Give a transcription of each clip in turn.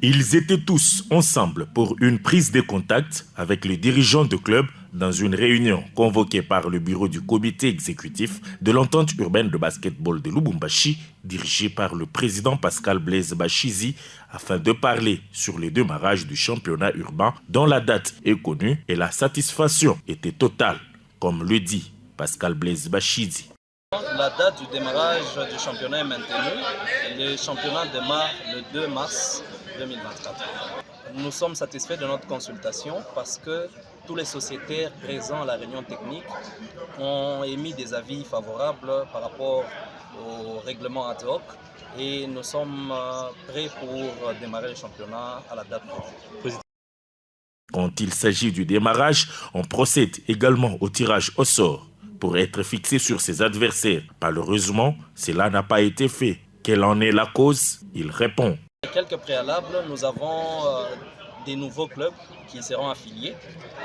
Ils étaient tous ensemble pour une prise de contact avec les dirigeants de club dans une réunion convoquée par le bureau du comité exécutif de l'entente urbaine de basketball de Lubumbashi, dirigé par le président Pascal Blaise Bachizi, afin de parler sur le démarrage du championnat urbain dont la date est connue et la satisfaction était totale, comme le dit Pascal Blaise Bachizi. La date du démarrage du championnat est maintenue. Le championnat démarre le 2 mars 2024. Nous sommes satisfaits de notre consultation parce que tous les sociétaires présents à la réunion technique ont émis des avis favorables par rapport au règlement ad hoc et nous sommes prêts pour démarrer le championnat à la date prévue. Quand il s'agit du démarrage, on procède également au tirage au sort pour être fixé sur ses adversaires. Malheureusement, cela n'a pas été fait. Quelle en est la cause? Il répond. Quelques préalables, nous avons des nouveaux clubs qui seront affiliés.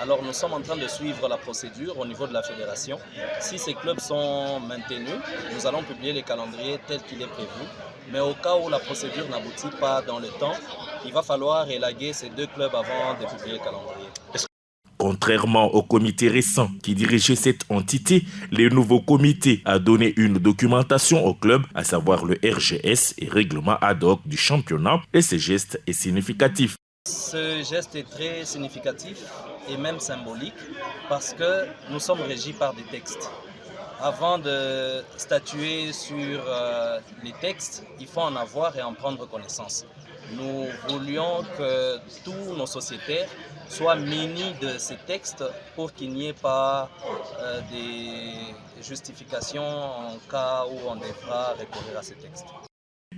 Alors nous sommes en train de suivre la procédure au niveau de la fédération. Si ces clubs sont maintenus, nous allons publier les calendriers tels qu'il est prévu. Mais au cas où la procédure n'aboutit pas dans le temps, il va falloir élaguer ces deux clubs avant de publier le calendrier. Contrairement au comité récent qui dirigeait cette entité, le nouveau comité a donné une documentation au club, à savoir le RGS et règlement ad hoc du championnat, et ce geste est significatif. Ce geste est très significatif et même symbolique parce que nous sommes régis par des textes. Avant de statuer sur les textes, il faut en avoir et en prendre connaissance. Nous voulions que tous nos sociétaires soient munis de ces textes pour qu'il n'y ait pas des justifications en cas où on devra recourir à ces textes.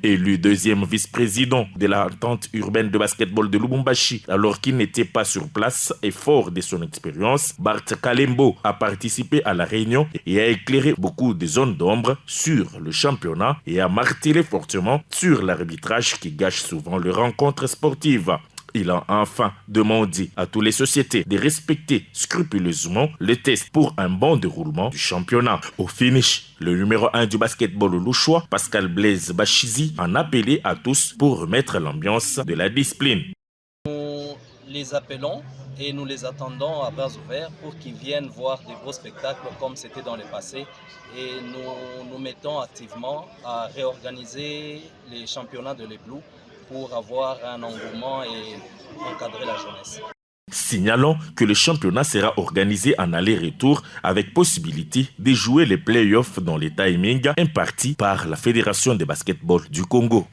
Élu deuxième vice-président de l'entente urbaine de basketball de Lubumbashi, alors qu'il n'était pas sur place et fort de son expérience, Bart Kalembo a participé à la réunion et a éclairé beaucoup de zones d'ombre sur le championnat et a martelé fortement sur l'arbitrage qui gâche souvent les rencontres sportives. Il a enfin demandé à toutes les sociétés de respecter scrupuleusement les tests pour un bon déroulement du championnat. Au finish, le numéro 1 du basketball louchois, Pascal Blaise Bachizi, en appelait à tous pour remettre l'ambiance de la discipline. Nous les appelons et nous les attendons à bras ouverts pour qu'ils viennent voir des beaux spectacles comme c'était dans le passé. Et nous nous mettons activement à réorganiser les championnats de l'Eblou pour avoir un engouement et encadrer la jeunesse. Signalons que le championnat sera organisé en aller-retour avec possibilité de jouer les play-offs dans les timings impartis par la Fédération de basketball du Congo.